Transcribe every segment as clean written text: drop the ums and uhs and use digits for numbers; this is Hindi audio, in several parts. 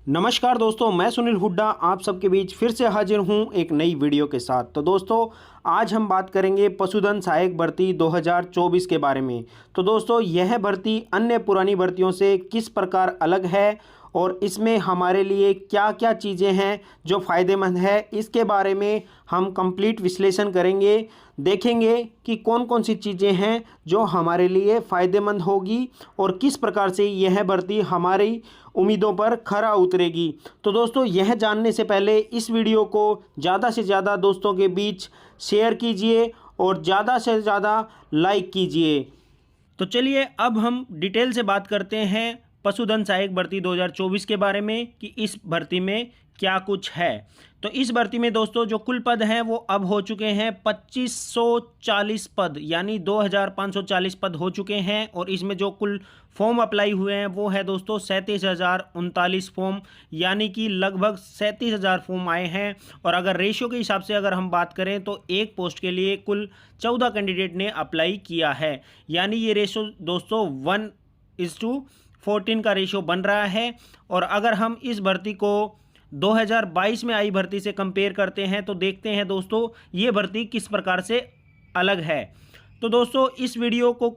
नमस्कार दोस्तों, मैं सुनील हुड्डा आप सबके बीच फिर से हाजिर हूं एक नई वीडियो के साथ। तो दोस्तों आज हम बात करेंगे पशुधन सहायक भर्ती 2024 के बारे में। तो दोस्तों यह भर्ती अन्य पुरानी भर्तियों से किस प्रकार अलग है और इसमें हमारे लिए क्या क्या चीज़ें हैं जो फ़ायदेमंद है, इसके बारे में हम कंप्लीट विश्लेषण करेंगे। देखेंगे कि कौन कौन सी चीज़ें हैं जो हमारे लिए फ़ायदेमंद होगी और किस प्रकार से यह भर्ती हमारी उम्मीदों पर खरा उतरेगी। तो दोस्तों यह जानने से पहले इस वीडियो को ज़्यादा से ज़्यादा दोस्तों के बीच शेयर कीजिए और ज़्यादा से ज़्यादा लाइक कीजिए। तो चलिए अब हम डिटेल से बात करते हैं पशुधन सहायक भर्ती 2024 के बारे में कि इस भर्ती में क्या कुछ है। तो इस भर्ती में दोस्तों जो कुल पद हैं वो अब हो चुके हैं 2540 पद, यानी 2540 पद हो चुके हैं। और इसमें जो कुल फॉर्म अप्लाई हुए हैं वो है दोस्तों 37,039 फॉर्म, यानी कि लगभग 37,000 फॉर्म आए हैं। और अगर रेशियो के हिसाब से अगर हम बात करें तो एक पोस्ट के लिए कुल 14 कैंडिडेट ने अप्लाई किया है, यानी ये रेशियो दोस्तों 1:14 का रेशियो बन रहा है। और अगर हम इस भर्ती को 2022 में आई भर्ती से कंपेयर करते हैं तो देखते हैं दोस्तों ये भर्ती किस प्रकार से अलग है। तो दोस्तों इस वीडियो को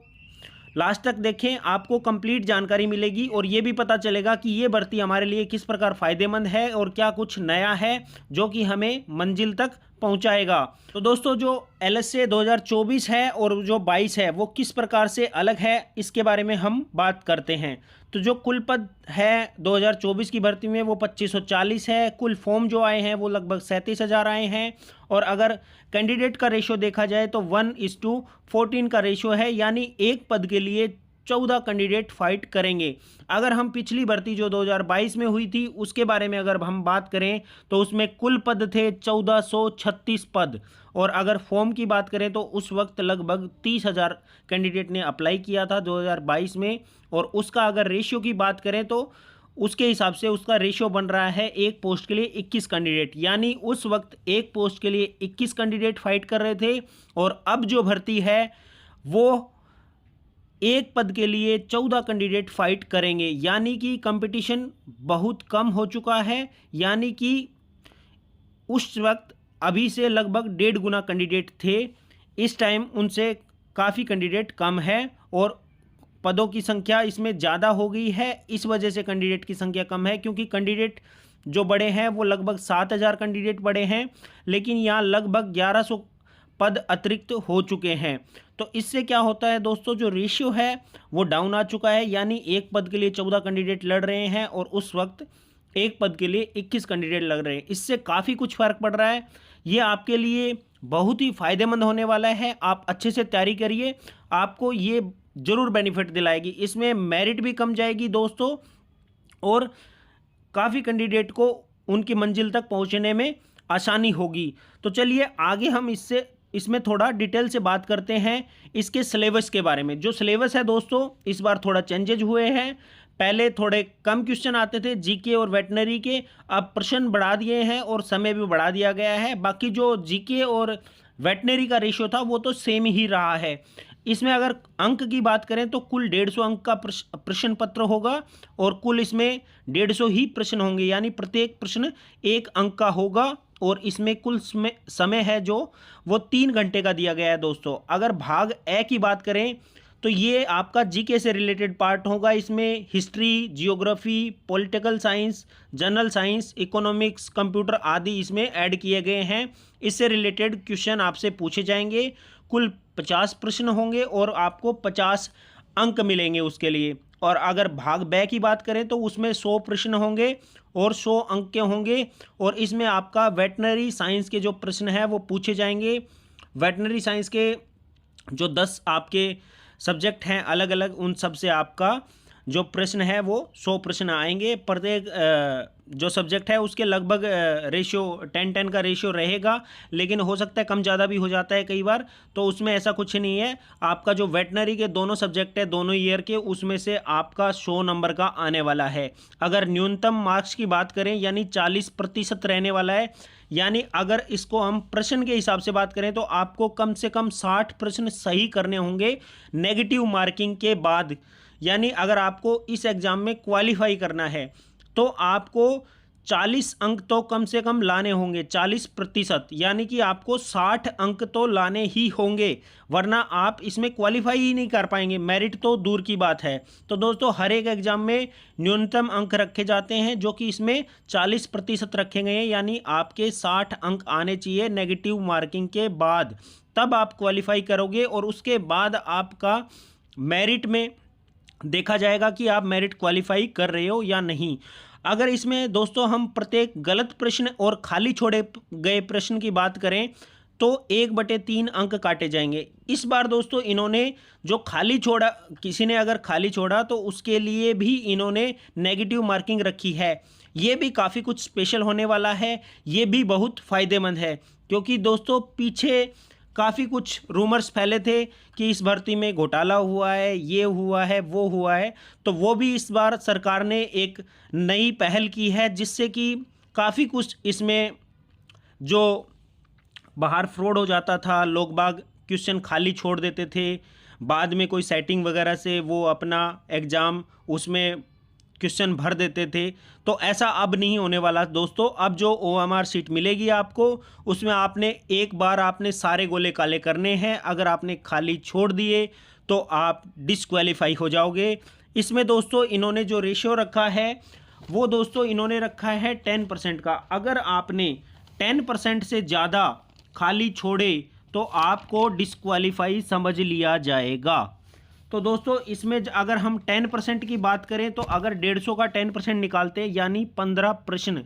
लास्ट तक देखें, आपको कंप्लीट जानकारी मिलेगी और ये भी पता चलेगा कि ये भर्ती हमारे लिए किस प्रकार फ़ायदेमंद है और क्या कुछ नया है जो कि हमें मंजिल तक पहुंचाएगा। तो दोस्तों जो एलएसए 2024 है और जो 22 है वो किस प्रकार से अलग है इसके बारे में हम बात करते हैं। तो जो कुल पद है 2024 की भर्ती में वो 2540 है। कुल फॉर्म जो आए हैं वो लगभग 37,000 आए हैं। और अगर कैंडिडेट का रेशो देखा जाए तो 1:14 का रेशो है, यानी एक पद के लिए 14 कैंडिडेट फाइट करेंगे। अगर हम पिछली भर्ती जो 2022 में हुई थी उसके बारे में अगर हम बात करें तो उसमें कुल पद थे 1436 पद। और अगर फॉर्म की बात करें तो उस वक्त लगभग 30,000 कैंडिडेट ने अप्लाई किया था 2022 में। और उसका अगर रेशियो की बात करें तो उसके हिसाब से उसका रेशियो बन रहा है एक पोस्ट के लिए 21 कैंडिडेट, यानी उस वक्त एक पोस्ट के लिए 21 कैंडिडेट फाइट कर रहे थे। और अब जो भर्ती है वो एक पद के लिए 14 कैंडिडेट फाइट करेंगे, यानी कि कंपटीशन बहुत कम हो चुका है। यानी कि उस वक्त अभी से लगभग 1.5 गुना कैंडिडेट थे, इस टाइम उनसे काफ़ी कैंडिडेट कम है और पदों की संख्या इसमें ज़्यादा हो गई है। इस वजह से कैंडिडेट की संख्या कम है, क्योंकि कैंडिडेट जो बड़े हैं वो लगभग 7,000 कैंडिडेट बड़े हैं, लेकिन यहाँ लगभग 1100 पद अतिरिक्त हो चुके हैं। तो इससे क्या होता है दोस्तों, जो रेशियो है वो डाउन आ चुका है, यानी एक पद के लिए 14 कैंडिडेट लड़ रहे हैं और उस वक्त एक पद के लिए 21 कैंडिडेट लग रहे हैं। इससे काफ़ी कुछ फ़र्क पड़ रहा है। ये आपके लिए बहुत ही फ़ायदेमंद होने वाला है। आप अच्छे से तैयारी करिए, आपको ये ज़रूर बेनिफिट दिलाएगी। इसमें मेरिट भी कम जाएगी दोस्तों और काफ़ी कैंडिडेट को उनकी मंजिल तक पहुंचने में आसानी होगी। तो चलिए आगे हम इसमें थोड़ा डिटेल से बात करते हैं इसके सिलेबस के बारे में। जो सिलेबस है दोस्तों इस बार थोड़ा चेंजेज हुए हैं। पहले थोड़े कम क्वेश्चन आते थे जीके और वेटनरी के, अब प्रश्न बढ़ा दिए हैं और समय भी बढ़ा दिया गया है। बाकी जो जीके और वेटनरी का रेशियो था वो तो सेम ही रहा है। इसमें अगर अंक की बात करें तो कुल 150 अंक का प्रश्न पत्र होगा और कुल इसमें 150 ही प्रश्न होंगे, यानी प्रत्येक प्रश्न 1 अंक का होगा। और इसमें कुल समय है जो वो 3 घंटे का दिया गया है दोस्तों। अगर भाग ए की बात करें तो ये आपका जीके से रिलेटेड पार्ट होगा। इसमें history, geography, political science, general science, economics, computer आदि इसमें ऐड किए गए हैं। इससे रिलेटेड क्वेश्चन आपसे पूछे जाएंगे। कुल 50 प्रश्न होंगे और आपको 50 अंक मिलेंगे उसके लिए। और अगर भाग बे की बात करें तो उसमें 100 प्रश्न होंगे और 100 अंक के होंगे। और इसमें आपका वेटनरी साइंस के जो प्रश्न हैं वो पूछे जाएंगे। वेटनरी साइंस के जो 10 आपके सब्जेक्ट हैं अलग अलग, उन सब से आपका जो प्रश्न है वो 100 प्रश्न आएंगे। प्रत्येक जो सब्जेक्ट है उसके लगभग रेशियो 10-10 का रेशियो रहेगा, लेकिन हो सकता है कम ज़्यादा भी हो जाता है कई बार। तो उसमें ऐसा कुछ नहीं है। आपका जो वेटनरी के दोनों सब्जेक्ट है दोनों ईयर के, उसमें से आपका 100 नंबर का आने वाला है। अगर न्यूनतम मार्क्स की बात करें यानी 40% रहने वाला है। यानी अगर इसको हम प्रश्न के हिसाब से बात करें तो आपको कम से कम 60 प्रश्न सही करने होंगे नेगेटिव मार्किंग के बाद। यानी अगर आपको इस एग्ज़ाम में क्वालिफाई करना है तो आपको 40 अंक तो कम से कम लाने होंगे, 40%, यानी कि आपको 60 अंक तो लाने ही होंगे, वरना आप इसमें क्वालिफाई ही नहीं कर पाएंगे। मेरिट तो दूर की बात है। तो दोस्तों हर एक एग्जाम में न्यूनतम अंक रखे जाते हैं, जो कि इसमें 40% रखे गए हैं, यानी आपके 60 अंक आने चाहिए नेगेटिव मार्किंग के बाद, तब आप क्वालिफाई करोगे। और उसके बाद आपका मेरिट में देखा जाएगा कि आप मेरिट क्वालिफाई कर रहे हो या नहीं। अगर इसमें दोस्तों हम प्रत्येक गलत प्रश्न और खाली छोड़े गए प्रश्न की बात करें तो 1/3 अंक काटे जाएंगे। इस बार दोस्तों इन्होंने जो खाली छोड़ा, किसी ने अगर खाली छोड़ा तो उसके लिए भी इन्होंने नेगेटिव मार्किंग रखी है। ये भी काफ़ी कुछ स्पेशल होने वाला है, ये भी बहुत फ़ायदेमंद है, क्योंकि दोस्तों पीछे काफ़ी कुछ रूमर्स फैले थे कि इस भर्ती में घोटाला हुआ है, ये हुआ है, वो हुआ है। तो वो भी इस बार सरकार ने एक नई पहल की है, जिससे कि काफ़ी कुछ इसमें जो बाहर फ्रॉड हो जाता था, लोग बाग क्वेश्चन खाली छोड़ देते थे, बाद में कोई सेटिंग वगैरह से वो अपना एग्ज़ाम उसमें क्वेश्चन भर देते थे, तो ऐसा अब नहीं होने वाला दोस्तों। अब जो OMR शीट मिलेगी आपको, उसमें आपने एक बार आपने सारे गोले काले करने हैं। अगर आपने खाली छोड़ दिए तो आप डिस्क्वालीफाई हो जाओगे। इसमें दोस्तों इन्होंने जो रेशियो रखा है वो दोस्तों इन्होंने रखा है 10% का। अगर आपने 10% से ज़्यादा खाली छोड़े तो आपको डिस्क्वालीफाई समझ लिया जाएगा। तो दोस्तों इसमें अगर हम 10% की बात करें तो अगर 150 का 10% निकालते हैं यानी 15 प्रश्न,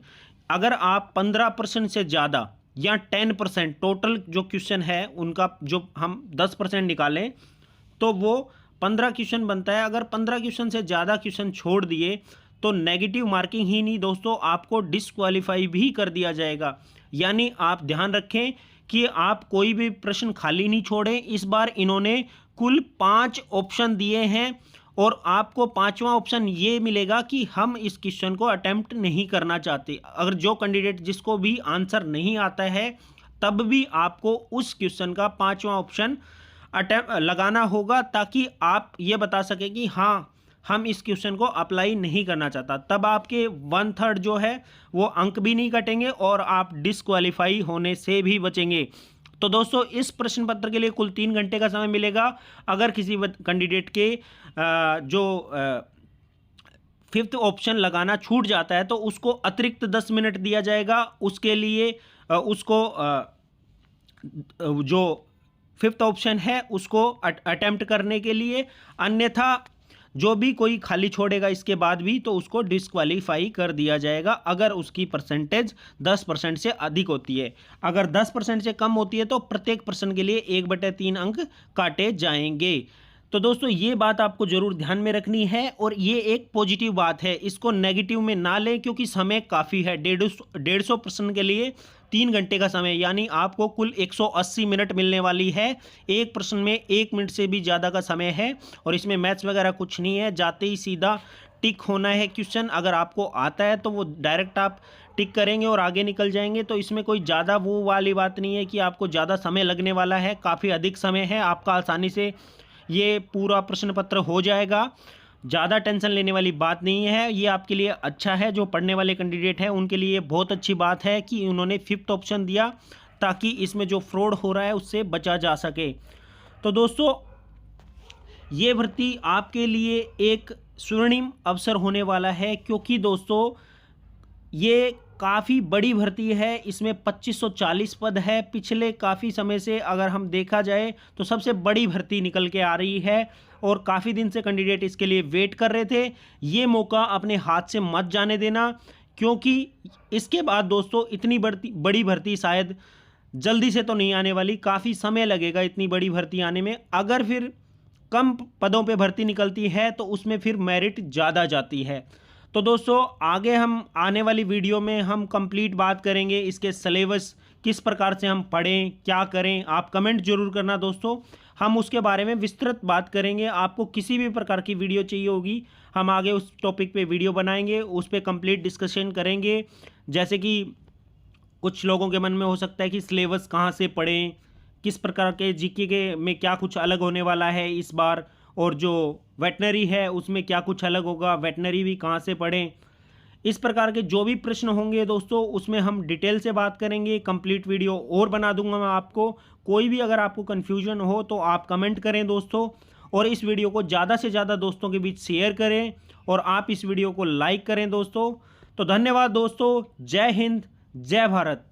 अगर आप 15 प्रश्न से ज़्यादा या 10% टोटल जो क्वेश्चन है उनका जो हम 10% निकालें तो वो 15 क्वेश्चन बनता है। अगर 15 क्वेश्चन से ज़्यादा क्वेश्चन छोड़ दिए तो नेगेटिव मार्किंग ही नहीं दोस्तों, आपको डिस्क्वालीफाई भी कर दिया जाएगा। यानी आप ध्यान रखें कि आप कोई भी प्रश्न खाली नहीं छोड़ें। इस बार इन्होंने कुल 5 ऑप्शन दिए हैं और आपको 5वां ऑप्शन ये मिलेगा कि हम इस क्वेश्चन को अटेम्प्ट नहीं करना चाहते। अगर जो कैंडिडेट जिसको भी आंसर नहीं आता है तब भी आपको उस क्वेश्चन का 5वां ऑप्शन अटेम्प्ट लगाना होगा, ताकि आप ये बता सकें कि हाँ हम इस क्वेश्चन को अप्लाई नहीं करना चाहता। तब आपके 1/3 जो है वो अंक भी नहीं कटेंगे और आप डिस्क्वालीफाई होने से भी बचेंगे। तो दोस्तों इस प्रश्न पत्र के लिए कुल 3 घंटे का समय मिलेगा। अगर किसी कैंडिडेट के जो 5th ऑप्शन लगाना छूट जाता है तो उसको अतिरिक्त 10 मिनट दिया जाएगा, उसके लिए उसको जो 5th ऑप्शन है उसको अटेम्प्ट करने के लिए। अन्यथा जो भी कोई खाली छोड़ेगा इसके बाद भी तो उसको डिस्क्वालीफाई कर दिया जाएगा, अगर उसकी परसेंटेज 10% से अधिक होती है। अगर 10% से कम होती है तो प्रत्येक प्रश्न के लिए 1/3 अंक काटे जाएंगे। तो दोस्तों ये बात आपको जरूर ध्यान में रखनी है और ये एक पॉजिटिव बात है, इसको नेगेटिव में ना लें, क्योंकि समय काफ़ी है। 150 प्रश्न के लिए 3 घंटे का समय, यानी आपको कुल 180 मिनट मिलने वाली है। एक प्रश्न में 1 मिनट से भी ज़्यादा का समय है और इसमें मैथ्स वगैरह कुछ नहीं है। जाते ही सीधा टिक होना है क्वेश्चन, अगर आपको आता है तो वो डायरेक्ट आप टिक करेंगे और आगे निकल जाएंगे। तो इसमें कोई ज़्यादा वो वाली बात नहीं है कि आपको ज़्यादा समय लगने वाला है, काफ़ी अधिक समय है, आपका आसानी से ये पूरा प्रश्न पत्र हो जाएगा। ज़्यादा टेंशन लेने वाली बात नहीं है, ये आपके लिए अच्छा है। जो पढ़ने वाले कैंडिडेट हैं उनके लिए बहुत अच्छी बात है कि उन्होंने 5th ऑप्शन दिया, ताकि इसमें जो फ्रॉड हो रहा है उससे बचा जा सके। तो दोस्तों ये भर्ती आपके लिए एक स्वर्णिम अवसर होने वाला है, क्योंकि दोस्तों ये काफ़ी बड़ी भर्ती है। इसमें 2540 पद है। पिछले काफ़ी समय से अगर हम देखा जाए तो सबसे बड़ी भर्ती निकल के आ रही है और काफ़ी दिन से कैंडिडेट इसके लिए वेट कर रहे थे। ये मौका अपने हाथ से मत जाने देना, क्योंकि इसके बाद दोस्तों इतनी बड़ी भर्ती शायद जल्दी से तो नहीं आने वाली, काफ़ी समय लगेगा इतनी बड़ी भर्ती आने में। अगर फिर कम पदों पे भर्ती निकलती है तो उसमें फिर मेरिट ज़्यादा जाती है। तो दोस्तों आगे हम आने वाली वीडियो में हम कंप्लीट बात करेंगे इसके सिलेबस, किस प्रकार से हम पढ़ें, क्या करें। आप कमेंट जरूर करना दोस्तों, हम उसके बारे में विस्तृत बात करेंगे। आपको किसी भी प्रकार की वीडियो चाहिए होगी, हम आगे उस टॉपिक पे वीडियो बनाएंगे, उस पर कंप्लीट डिस्कशन करेंगे। जैसे कि कुछ लोगों के मन में हो सकता है कि सिलेबस कहाँ से पढ़ें, किस प्रकार के जीके के में क्या कुछ अलग होने वाला है इस बार, और जो वेटनरी है उसमें क्या कुछ अलग होगा, वेटनरी भी कहाँ से पढ़ें। इस प्रकार के जो भी प्रश्न होंगे दोस्तों उसमें हम डिटेल से बात करेंगे। कंप्लीट वीडियो और बना दूंगा मैं आपको। कोई भी अगर आपको कन्फ्यूजन हो तो आप कमेंट करें दोस्तों, और इस वीडियो को ज़्यादा से ज़्यादा दोस्तों के बीच शेयर करें, और आप इस वीडियो को लाइक करें दोस्तों। तो धन्यवाद दोस्तों। जय हिंद, जय भारत।